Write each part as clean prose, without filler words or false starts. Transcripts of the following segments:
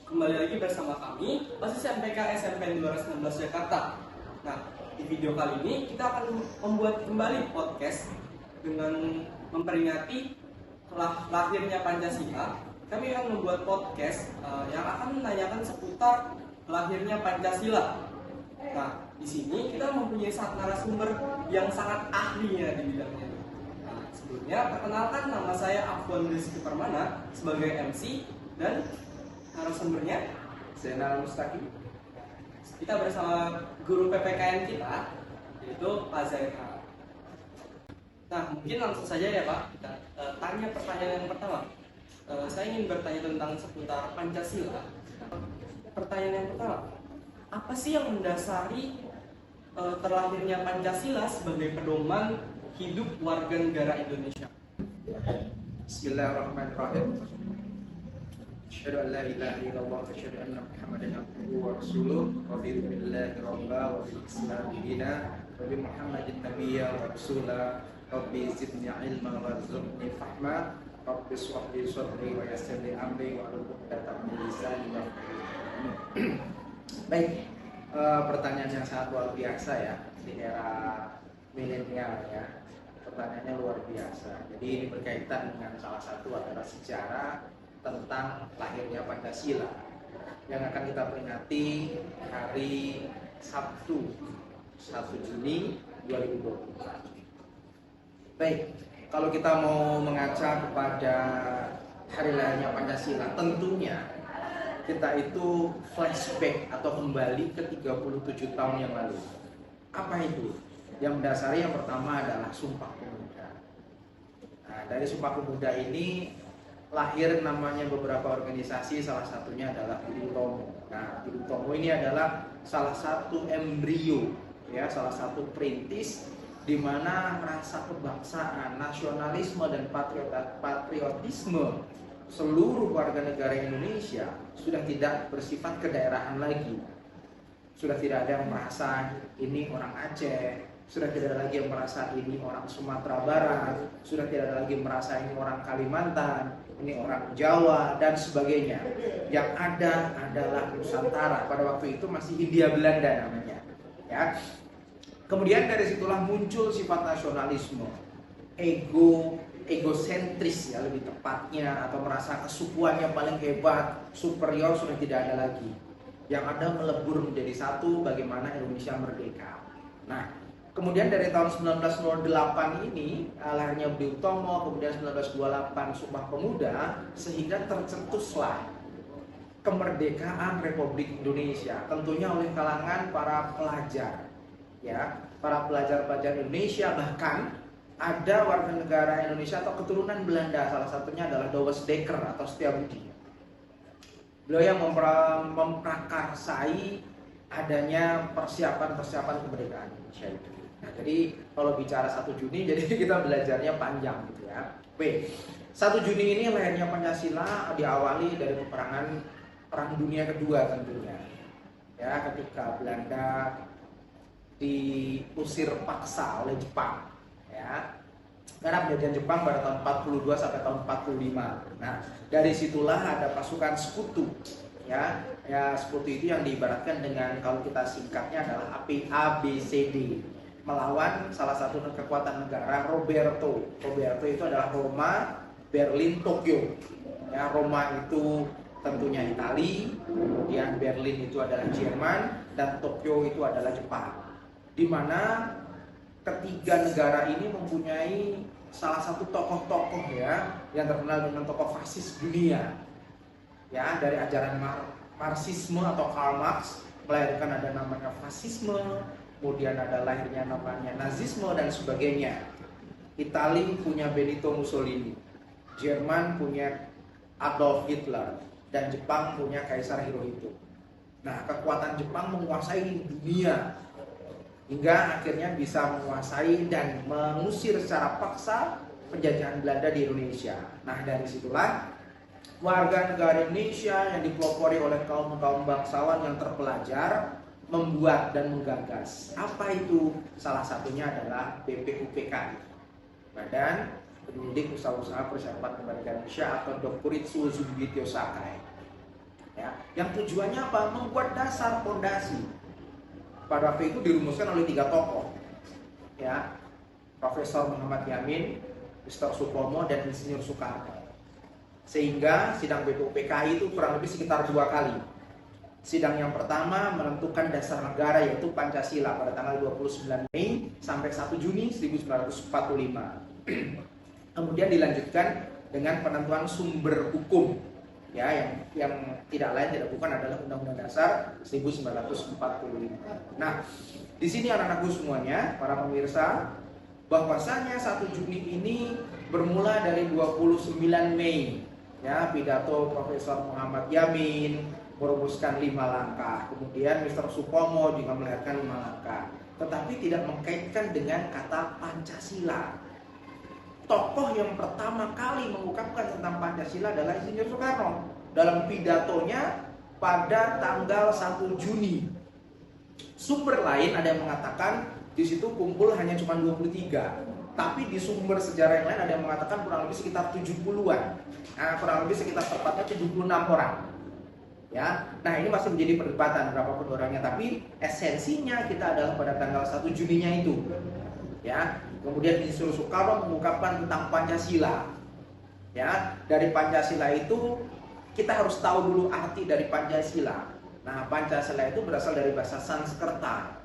Kembali lagi bersama kami, OSIS MPK SMP 216 Jakarta. Nah, di video kali ini kita akan membuat kembali podcast dengan memperingati lahirnya Pancasila. Kami akan membuat podcast yang akan menanyakan seputar lahirnya Pancasila. Nah, di sini kita mempunyai narasumber yang sangat ahlinya di bidangnya. Nah, sebelumnya perkenalkan, nama saya Afwan Rizky Permana sebagai MC dan narasumbernya Zainal Mustaqim. kita bersama guru PPKN kita, yaitu Pak Zainal. Nah, mungkin langsung saja ya Pak, kita tanya pertanyaan yang pertama. Saya ingin bertanya tentang seputar Pancasila. Pertanyaan yang pertama, apa sih yang mendasari terlahirnya Pancasila sebagai pedoman hidup warga negara Indonesia? Bismillahirrahmanirrahim. Asyhadu an la ilaha illallah wa asyhadu anna Muhammadan abduhu wa rasuluh. Raditu billahi rabba wa bil islam dina wa bi Muhammadin nabiyya wa rasula. Rabbi zidni ilma warzuqni fahma. Rabbi shrah li sadri wa yassir li amri wa hlul 'uqdatam min lisani yafqahu qawli. Baik, pertanyaan yang sangat luar biasa ya di era milenial ya. Pertanyaannya luar biasa. Jadi ini berkaitan dengan salah satu adalah sejarah tentang lahirnya Pancasila yang akan kita peringati hari Sabtu 1 Juni 2020. Baik, kalau kita mau mengaca kepada hari lahirnya Pancasila, tentunya kita itu flashback atau kembali ke 37 tahun yang lalu. Apa itu? Yang mendasari yang pertama adalah Sumpah Pemuda. Nah, dari Sumpah Pemuda ini lahir namanya beberapa organisasi, salah satunya adalah Budi Utomo. Nah, Budi Utomo ini adalah salah satu embrio, ya, salah satu perintis di mana rasa kebangsaan, nasionalisme dan patriotisme seluruh warga negara Indonesia sudah tidak bersifat kedaerahan lagi. Sudah tidak ada yang merasa ini orang Aceh, sudah tidak ada lagi yang merasa ini orang Sumatera Barat, sudah tidak ada lagi merasa ini orang Kalimantan, ini orang Jawa dan sebagainya. Yang ada adalah Nusantara. Pada waktu itu masih Hindia Belanda namanya, ya. Kemudian dari situlah muncul sifat nasionalisme, egosentris ya lebih tepatnya, atau merasa kesukuannya paling hebat, superior sudah tidak ada lagi. Yang ada melebur menjadi satu, bagaimana Indonesia merdeka. Nah, kemudian dari tahun 1908 ini lahirnya Budi Utomo, kemudian 1928 Sumpah Pemuda, sehingga tercetuslah kemerdekaan Republik Indonesia, tentunya oleh kalangan para pelajar, ya, para pelajar-pelajar Indonesia. Bahkan ada warga negara Indonesia atau keturunan Belanda, salah satunya adalah Douwes Dekker atau Setiabudi. Beliau yang memprakarsai adanya persiapan kemerdekaan Indonesia itu. Nah, jadi kalau bicara 1 Juni, jadi kita belajarnya panjang gitu ya. Oke, 1 Juni ini lahirnya Pancasila diawali dari Perang Dunia Kedua tentunya. Ya, ketika Belanda diusir paksa oleh Jepang, ya. Karena penjajahan Jepang pada tahun 42 sampai tahun 45. Nah, dari situlah ada pasukan sekutu, ya. Ya, sekutu itu yang diibaratkan dengan, kalau kita singkatnya adalah ABCD, melawan salah satu kekuatan negara Roberto. Roberto itu adalah Roma, Berlin, Tokyo. Ya, Roma itu tentunya Italia, kemudian Berlin itu adalah Jerman, dan Tokyo itu adalah Jepang. Di mana ketiga negara ini mempunyai salah satu tokoh-tokoh ya yang terkenal dengan tokoh fasis dunia. Ya, dari ajaran Marxisme atau Karl Marx melahirkan ada namanya fasisme, kemudian ada lahirnya namanya Nazisme dan sebagainya. Italia punya Benito Mussolini, Jerman punya Adolf Hitler, dan Jepang punya Kaisar Hirohito. Nah, kekuatan Jepang menguasai dunia hingga akhirnya bisa menguasai dan mengusir secara paksa penjajahan Belanda di Indonesia. Nah, dari situlah warga negara Indonesia yang dipelopori oleh kaum bangsawan yang terpelajar membuat dan menggagas. Apa itu? Salah satunya adalah BPUPK, Badan Pendidik Usaha-Usaha Persiapan Kemerdekaan Indonesia, atau Dokuritsu Zubityo Sakai. Ya, yang tujuannya apa? Membuat dasar fondasi. Pada waktu itu dirumuskan oleh 3 tokoh, ya, Profesor Muhammad Yamin, Mr. Supomo, dan Insinyur Soekarno. Sehingga sidang BPUPKI itu kurang lebih sekitar 2 kali. Sidang yang pertama menentukan dasar negara yaitu Pancasila pada tanggal 29 Mei sampai 1 Juni 1945. Kemudian dilanjutkan dengan penentuan sumber hukum, ya, yang tidak lain tidak bukan adalah Undang-Undang Dasar 1945. Nah, di sini anak-anakku semuanya, para pemirsa, bahwasanya 1 Juni ini bermula dari 29 Mei, ya, pidato Profesor Muhammad Yamin merumuskan 5 langkah, kemudian Mr. Supomo juga melahirkan 5 langkah, tetapi tidak mengkaitkan dengan kata Pancasila. Tokoh yang pertama kali mengungkapkan tentang Pancasila adalah Insinyur Soekarno dalam pidatonya pada tanggal 1 Juni. Sumber lain ada yang mengatakan di situ kumpul hanya cuma 23, tapi di sumber sejarah yang lain ada yang mengatakan kurang lebih sekitar 70-an. Nah, kurang lebih sekitar tepatnya 76 orang. Ya, nah ini masih menjadi perdebatan berapapun orangnya, tapi esensinya kita adalah pada tanggal 1 Juninya itu. Ya, kemudian Insinyur Soekarno mengungkapkan tentang Pancasila. Ya, dari Pancasila itu kita harus tahu dulu arti dari Pancasila. Nah, Pancasila itu berasal dari bahasa Sanskerta.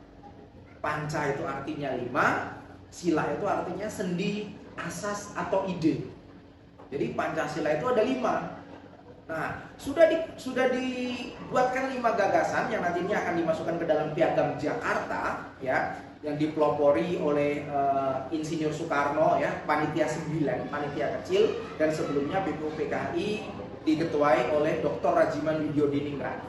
Panca itu artinya 5, sila itu artinya sendi, asas atau ide. Jadi Pancasila itu ada 5. Nah, sudah dibuatkan 5 gagasan yang nantinya akan dimasukkan ke dalam Piagam Jakarta, ya, yang dipelopori oleh Insinyur Soekarno, ya, panitia 9, panitia kecil, dan sebelumnya BPUPKI diketuai oleh Dr. Rajiman Widyodiningrat.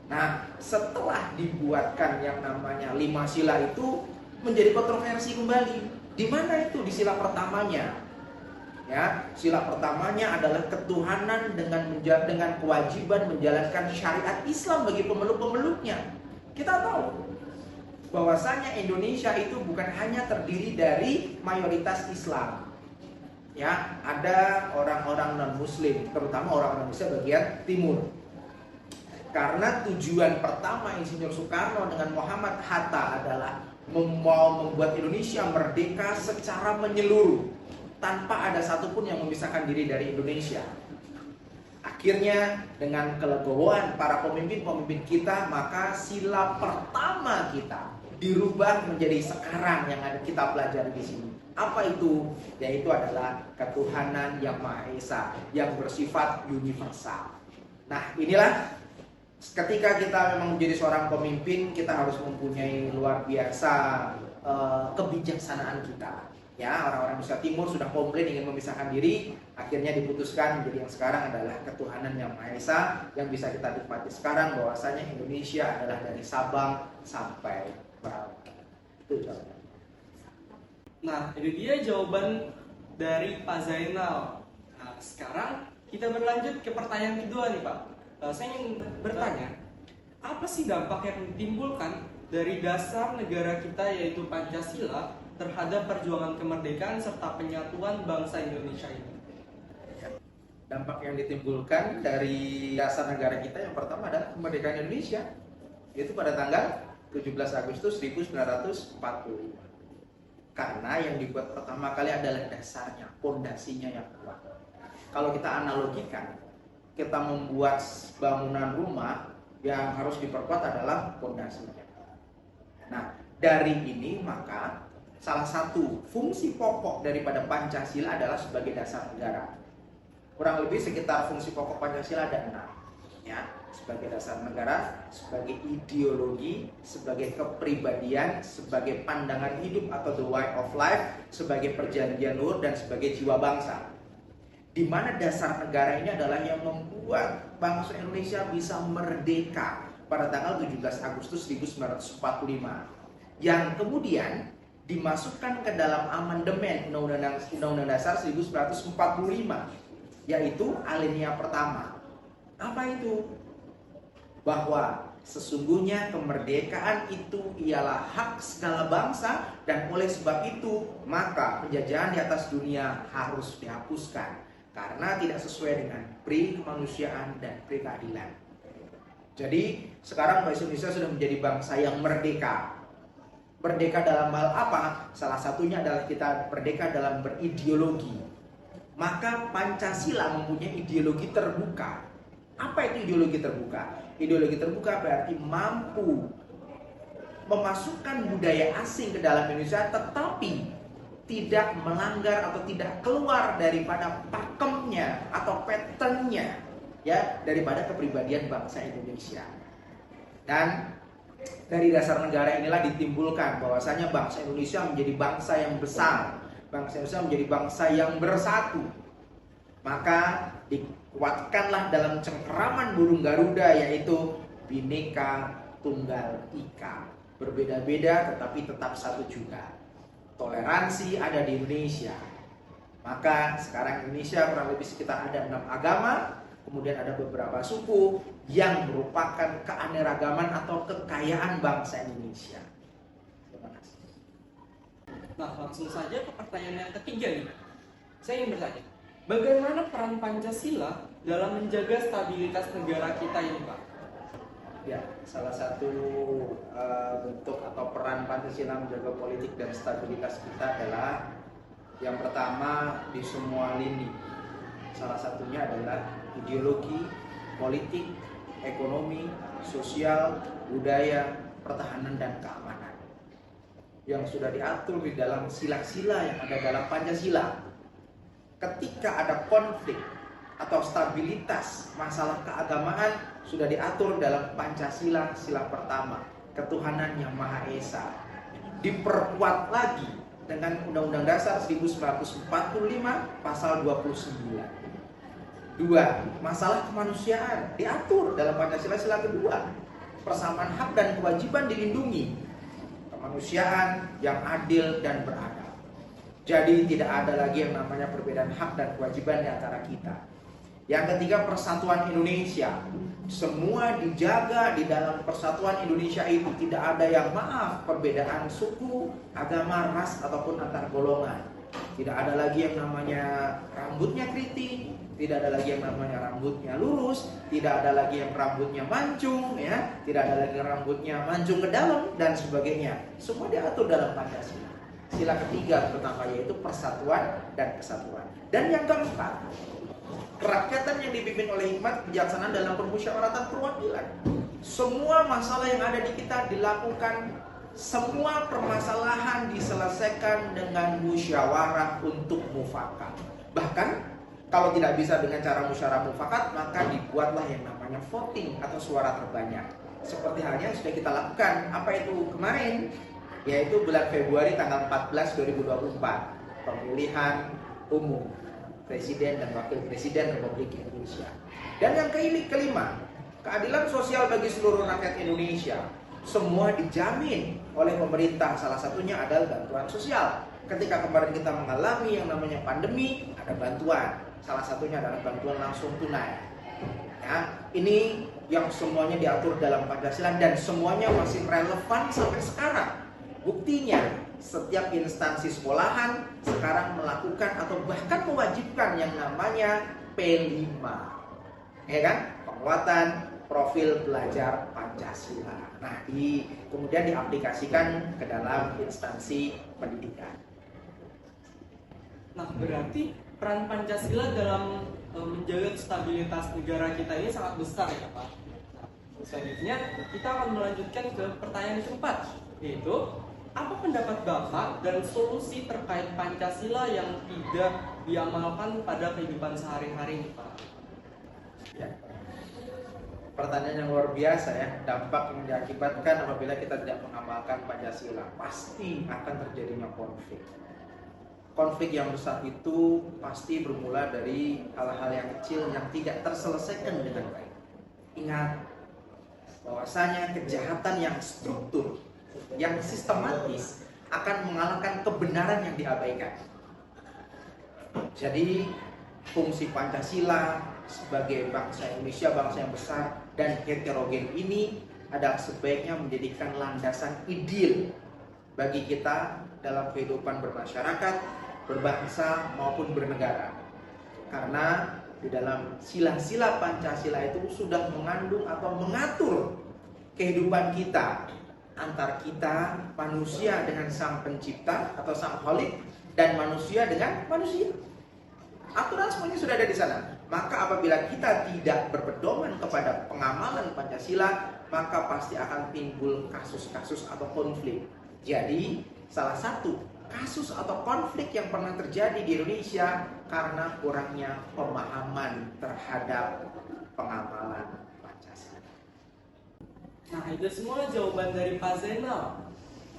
Nah, setelah dibuatkan yang namanya 5 sila itu menjadi kontroversi kembali. Di mana itu di sila pertamanya? Ya, sila pertamanya adalah ketuhanan dengan kewajiban menjalankan syariat Islam bagi pemeluk-pemeluknya. Kita tahu bahwasanya Indonesia itu bukan hanya terdiri dari mayoritas Islam. Ya, ada orang-orang non-Muslim, terutama orang-orang Indonesia bagian timur. Karena tujuan pertama Insinyur Soekarno dengan Muhammad Hatta adalah mau membuat Indonesia merdeka secara menyeluruh, tanpa ada satupun yang memisahkan diri dari Indonesia. Akhirnya dengan kelegowoan para pemimpin-pemimpin kita, maka sila pertama kita dirubah menjadi sekarang yang ada kita pelajari di sini. Apa itu? Yaitu adalah ketuhanan yang Maha Esa, yang bersifat universal. Nah, inilah ketika kita memang menjadi seorang pemimpin, kita harus mempunyai luar biasa kebijaksanaan kita. Ya, orang-orang Indonesia Timur sudah komplain ingin memisahkan diri, akhirnya diputuskan menjadi yang sekarang adalah ketuhanan yang Maha Esa yang bisa kita nikmati sekarang, bahwasanya Indonesia adalah dari Sabang sampai Merauke. Itu jawabannya. Nah, itu dia jawaban dari Pak Zainal. Nah, sekarang kita berlanjut ke pertanyaan kedua nih Pak. Saya ingin bertanya, apa sih dampak yang ditimbulkan dari dasar negara kita yaitu Pancasila terhadap perjuangan kemerdekaan serta penyatuan bangsa Indonesia ini? Dampak yang ditimbulkan dari dasar negara kita yang pertama adalah kemerdekaan Indonesia, yaitu pada tanggal 17 Agustus 1945. Karena yang dibuat pertama kali adalah dasarnya, pondasinya yang kuat. Kalau kita analogikan, kita membuat bangunan rumah, yang harus diperkuat adalah pondasinya. Nah, dari ini maka salah satu fungsi pokok daripada Pancasila adalah sebagai dasar negara. Kurang lebih sekitar fungsi pokok Pancasila ada 6, ya, sebagai dasar negara, sebagai ideologi, sebagai kepribadian, sebagai pandangan hidup atau the way of life, sebagai perjanjian luhur, dan sebagai jiwa bangsa. Di mana dasar negara ini adalah yang membuat bangsa Indonesia bisa merdeka pada tanggal 17 Agustus 1945, yang kemudian dimasukkan ke dalam amandemen Undang-Undang Dasar 1945, yaitu alinea pertama. Apa itu? Bahwa sesungguhnya kemerdekaan itu ialah hak segala bangsa, dan oleh sebab itu maka penjajahan di atas dunia harus dihapuskan karena tidak sesuai dengan pri kemanusiaan dan pri keadilan. Jadi sekarang bangsa Indonesia sudah menjadi bangsa yang merdeka. Merdeka dalam hal apa? Salah satunya adalah kita merdeka dalam berideologi. Maka Pancasila mempunyai ideologi terbuka. Apa itu ideologi terbuka? Ideologi terbuka berarti mampu memasukkan budaya asing ke dalam Indonesia, tetapi tidak melanggar atau tidak keluar daripada pakemnya atau patternnya, ya, daripada kepribadian bangsa Indonesia. Dan dari dasar negara inilah ditimbulkan bahwasanya bangsa Indonesia menjadi bangsa yang besar, bangsa Indonesia menjadi bangsa yang bersatu. Maka dikuatkanlah dalam cengkeraman burung Garuda, yaitu Bhinneka Tunggal Ika. Berbeda-beda tetapi tetap satu juga. Toleransi ada di Indonesia. Maka sekarang Indonesia kurang lebih sekitar ada 6 agama, kemudian ada beberapa suku yang merupakan keanekaragaman atau kekayaan bangsa Indonesia. Terima kasih. Nah, langsung saja ke pertanyaan yang ketiga nih. Saya ingin bertanya, bagaimana peran Pancasila dalam menjaga stabilitas negara kita ini, Pak? Ya, salah satu bentuk atau peran Pancasila menjaga politik dan stabilitas kita adalah yang pertama di semua lini. Salah satunya adalah ideologi, politik, ekonomi, sosial, budaya, pertahanan, dan keamanan yang sudah diatur di dalam sila-sila yang ada dalam Pancasila. Ketika ada konflik atau stabilitas masalah keagamaan sudah diatur dalam Pancasila, sila pertama, ketuhanan yang Maha Esa. Diperkuat lagi dengan Undang-Undang Dasar 1945 pasal 29. Dua, masalah kemanusiaan diatur dalam Pancasila sila kedua. Persamaan hak dan kewajiban dilindungi. Kemanusiaan yang adil dan beradab. Jadi tidak ada lagi yang namanya perbedaan hak dan kewajiban di antara kita. Yang ketiga, persatuan Indonesia. Semua dijaga di dalam persatuan Indonesia itu. Tidak ada yang perbedaan suku, agama, ras, ataupun antar golongan. Tidak ada lagi yang namanya rambutnya keriting, tidak ada lagi yang namanya rambutnya lurus, tidak ada lagi yang rambutnya mancung, ya, tidak ada lagi yang rambutnya mancung ke dalam dan sebagainya. Semua diatur dalam Pancasila. Sila ketiga pertama yaitu persatuan dan kesatuan. Dan yang keempat, kerakyatan yang dipimpin oleh hikmat kebijaksanaan dalam permusyawaratan perwakilan. Semua masalah yang ada di kita dilakukan, semua permasalahan diselesaikan dengan musyawarah untuk mufakat. Bahkan kalau tidak bisa dengan cara musyawarah mufakat, maka dibuatlah yang namanya voting atau suara terbanyak. Seperti halnya sudah kita lakukan, apa itu kemarin? Yaitu bulan Februari tanggal 14 2024, pemilihan umum Presiden dan Wakil Presiden Republik Indonesia. Dan yang kelima, keadilan sosial bagi seluruh rakyat Indonesia. Semua dijamin oleh pemerintah, salah satunya adalah bantuan sosial. Ketika kemarin kita mengalami yang namanya pandemi, ada bantuan. Salah satunya adalah bantuan langsung tunai. Ya, ini yang semuanya diatur dalam Pancasila dan semuanya masih relevan sampai sekarang. Buktinya, setiap instansi sekolahan sekarang melakukan atau bahkan mewajibkan yang namanya P5. Ya kan? Penguatan profil belajar Pancasila. Nah, kemudian diaplikasikan ke dalam instansi pendidikan. Nah, berarti peran Pancasila dalam menjaga stabilitas negara kita ini sangat besar ya, Pak. Nah, selanjutnya kita akan melanjutkan ke pertanyaan yang keempat, yaitu apa pendapat Bapak dan solusi terkait Pancasila yang tidak diamalkan pada kehidupan sehari-hari ini, Pak? Ya. Pertanyaan yang luar biasa ya. Dampak yang diakibatkan apabila kita tidak mengamalkan Pancasila, pasti akan terjadinya konflik. Konflik yang besar itu pasti bermula dari hal-hal yang kecil yang tidak terselesaikan dengan baik. Ingat bahwasanya kejahatan yang struktur, yang sistematis akan mengalahkan kebenaran yang diabaikan. Jadi fungsi Pancasila sebagai bangsa Indonesia, bangsa yang besar dan heterogen ini adalah sebaiknya menjadikan landasan ideal bagi kita dalam kehidupan bermasyarakat, berbangsa maupun bernegara. Karena di dalam sila-sila Pancasila itu sudah mengandung atau mengatur kehidupan kita, antar kita manusia dengan sang pencipta atau sang Khalik, dan manusia dengan manusia. Aturan semuanya sudah ada di sana. Maka apabila kita tidak berpedoman kepada pengamalan Pancasila, maka pasti akan timbul kasus-kasus atau konflik. Jadi salah satu kasus atau konflik yang pernah terjadi di Indonesia karena kurangnya pemahaman terhadap pengamalan Pancasila. Nah, itu semua jawaban dari Pak Zainal.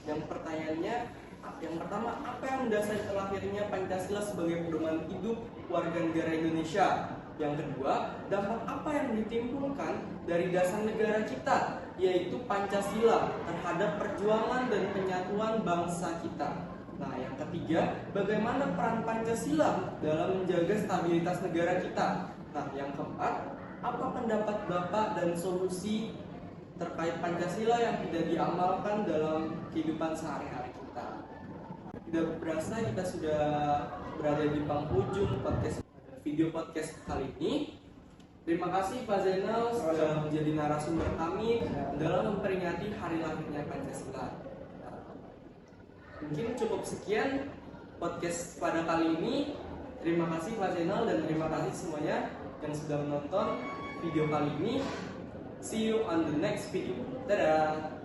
Yang pertanyaannya, yang pertama, apa yang mendasari terlahirnya Pancasila sebagai pedoman hidup warga negara Indonesia? Yang kedua, dampak apa yang ditimbulkan dari dasar negara kita, yaitu Pancasila, terhadap perjuangan dan penyatuan bangsa kita? Nah, yang ketiga, bagaimana peran Pancasila dalam menjaga stabilitas negara kita? Nah, yang keempat, apa pendapat Bapak dan solusi terkait Pancasila yang tidak diamalkan dalam kehidupan sehari-hari kita? Tidak berasa kita sudah berada di penghujung video podcast kali ini. Terima kasih Pak Zainal sudah menjadi narasumber kami dalam memperingati hari lahirnya Pancasila. Mungkin cukup sekian podcast pada kali ini. Terima kasih Pak Zainal dan terima kasih semuanya yang sudah menonton video kali ini. See you on the next video. Dadah.